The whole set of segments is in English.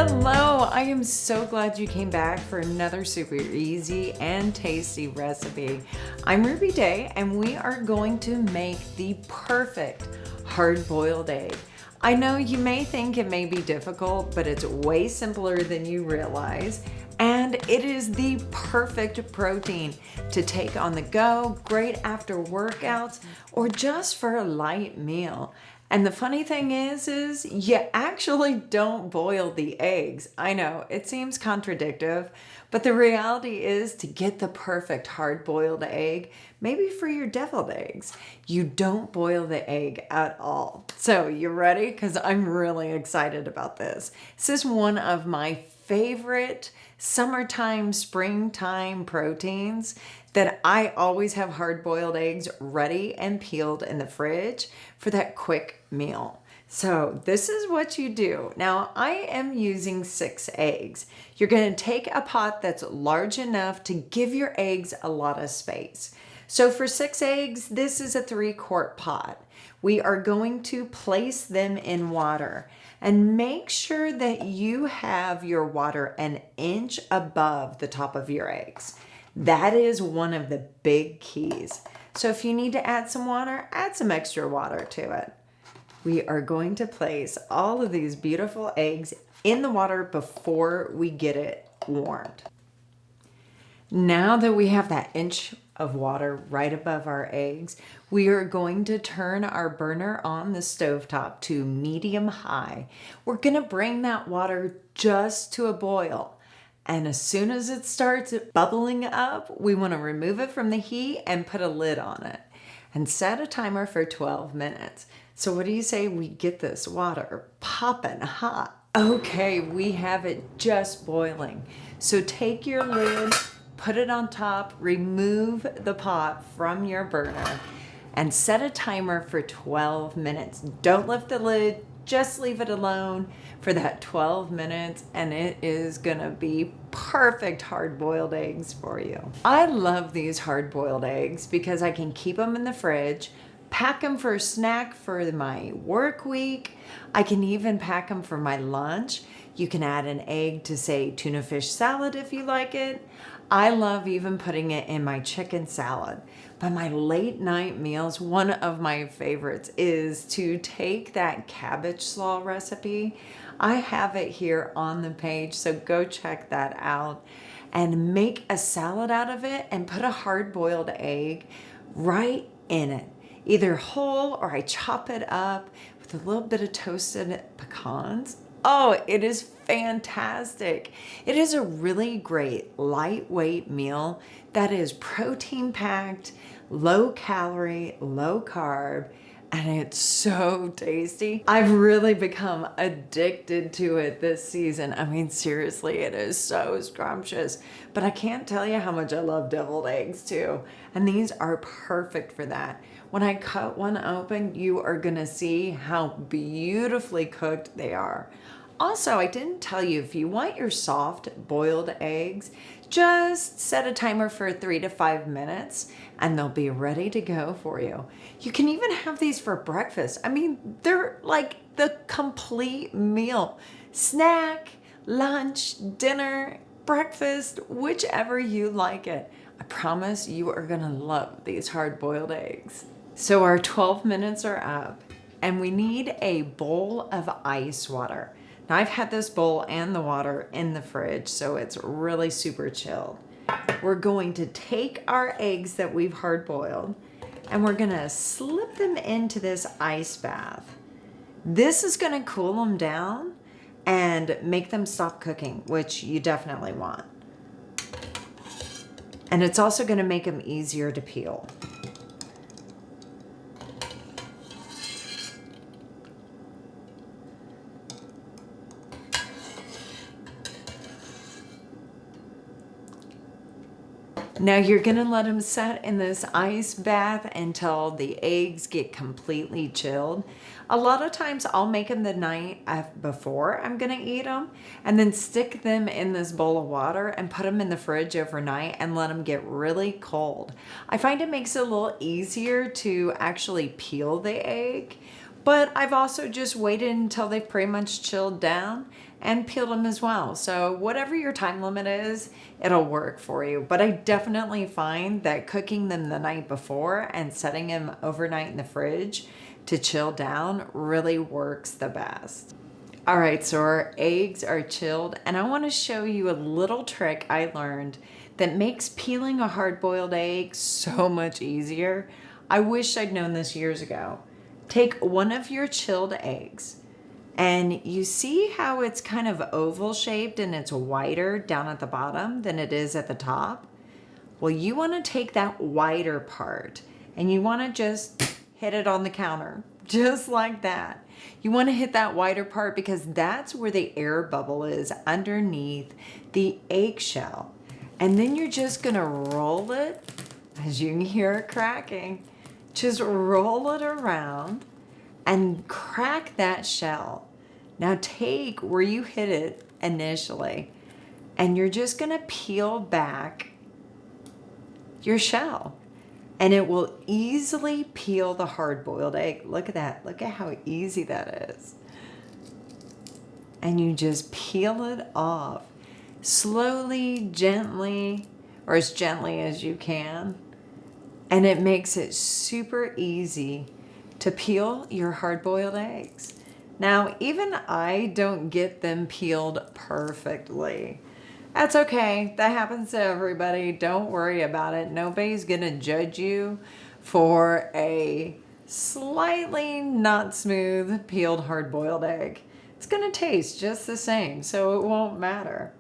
Hello, I am so glad you came back for another super easy and tasty recipe. I'm Ruby Day and we are going to make the perfect hard-boiled egg. I know you may think it may be difficult, but it's way simpler than you realize. And it is the perfect protein to take on the go, great after workouts, or just for a light meal. And the funny thing is you actually don't boil the eggs. I know, it seems contradictory, but the reality is to get the perfect hard-boiled egg, maybe for your deviled eggs, you don't boil the egg at all. So you ready? Because I'm really excited about this. This is one of my favorite summertime, springtime proteins that I always have hard-boiled eggs ready and peeled in the fridge for that quick meal. So this is what you do. Now I am using 6 eggs. You're going to take a pot that's large enough to give your eggs a lot of space. So for 6 eggs, this is a 3-quart pot. We are going to place them in water and make sure that you have your water an inch above the top of your eggs. That is one of the big keys. So if you need to add some water, add some extra water to it. We are going to place all of these beautiful eggs in the water before we get it warmed. Now that we have that inch of water right above our eggs, we are going to turn our burner on the stovetop to medium high. We're going to bring that water just to a boil. And as soon as it starts bubbling up, we want to remove it from the heat and put a lid on it and set a timer for 12 minutes. So what do you say we get this water popping hot? Okay, we have it just boiling. So take your lid, put it on top, remove the pot from your burner, and set a timer for 12 minutes. Don't lift the lid, just leave it alone for that 12 minutes, and it is gonna be perfect hard-boiled eggs for you. I love these hard-boiled eggs because I can keep them in the fridge, pack them for a snack for my work week. I can even pack them for my lunch. You can add an egg to, say, tuna fish salad if you like it. I love even putting it in my chicken salad. But my late night meals, one of my favorites is to take that cabbage slaw recipe. I have it here on the page, so go check that out and make a salad out of it and put a hard-boiled egg right in it. Either whole or I chop it up with a little bit of toasted pecans. Oh, it is fantastic. It is a really great lightweight meal that is protein packed, low calorie, low carb, and it's so tasty. I've really become addicted to it this season. I mean, seriously, it is so scrumptious, but I can't tell you how much I love deviled eggs too. And these are perfect for that. When I cut one open, you are gonna see how beautifully cooked they are. Also, I didn't tell you, if you want your soft boiled eggs, just set a timer for 3 to 5 minutes and they'll be ready to go for you. You can even have these for breakfast. I mean, they're like the complete meal. Snack, lunch, dinner, breakfast, whichever you like it. I promise you are gonna love these hard-boiled eggs. So our 12 minutes are up and we need a bowl of ice water. Now I've had this bowl and the water in the fridge, so it's really super chilled. We're going to take our eggs that we've hard boiled and we're gonna slip them into this ice bath. This is gonna cool them down and make them stop cooking, which you definitely want. And it's also gonna make them easier to peel. Now you're gonna let them set in this ice bath until the eggs get completely chilled. A lot of times I'll make them the night before I'm gonna eat them and then stick them in this bowl of water and put them in the fridge overnight and let them get really cold. I find it makes it a little easier to actually peel the egg, But I've also just waited until they've pretty much chilled down and peeled them as well. So whatever your time limit is, it'll work for you. But I definitely find that cooking them the night before and setting them overnight in the fridge to chill down really works the best. All right, so our eggs are chilled, and I want to show you a little trick I learned that makes peeling a hard-boiled egg so much easier. I wish I'd known this years ago. Take one of your chilled eggs, and you see how it's kind of oval shaped and it's wider down at the bottom than it is at the top? Well, you want to take that wider part and you want to just hit it on the counter, just like that. You want to hit that wider part because that's where the air bubble is underneath the eggshell. And then you're just going to roll it, as you can hear it cracking. Just roll it around and crack that shell. Now take where you hit it initially, and you're just going to peel back your shell. And it will easily peel the hard-boiled egg. Look at that. Look at how easy that is. And you just peel it off. Slowly, gently, or as gently as you can. And it makes it super easy to peel your hard-boiled eggs. Now, even I don't get them peeled perfectly. That's okay. That happens to everybody. Don't worry about it. Nobody's going to judge you for a slightly not smooth peeled hard-boiled egg. It's going to taste just the same, so it won't matter.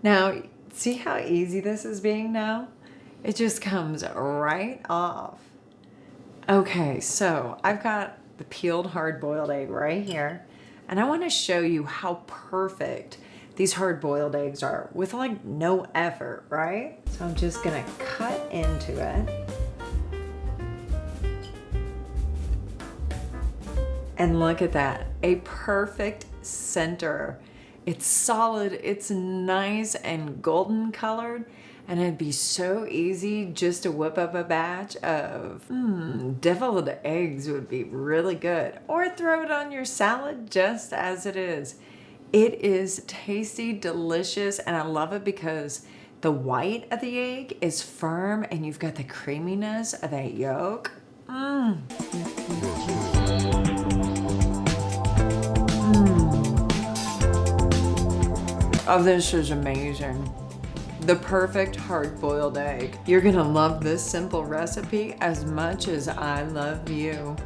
Now, see how easy this is being now? It just comes right off. Okay, so I've got the peeled hard-boiled egg right here, and I want to show you how perfect these hard-boiled eggs are with like no effort, right? So I'm just gonna cut into it. And look at that, a perfect center. It's solid, it's nice and golden colored, and it'd be so easy just to whip up a batch of deviled eggs would be really good. Or throw it on your salad just as it is. It is tasty, delicious, and I love it because the white of the egg is firm and you've got the creaminess of that yolk. Oh, this is amazing. The perfect hard-boiled egg. You're gonna love this simple recipe as much as I love you.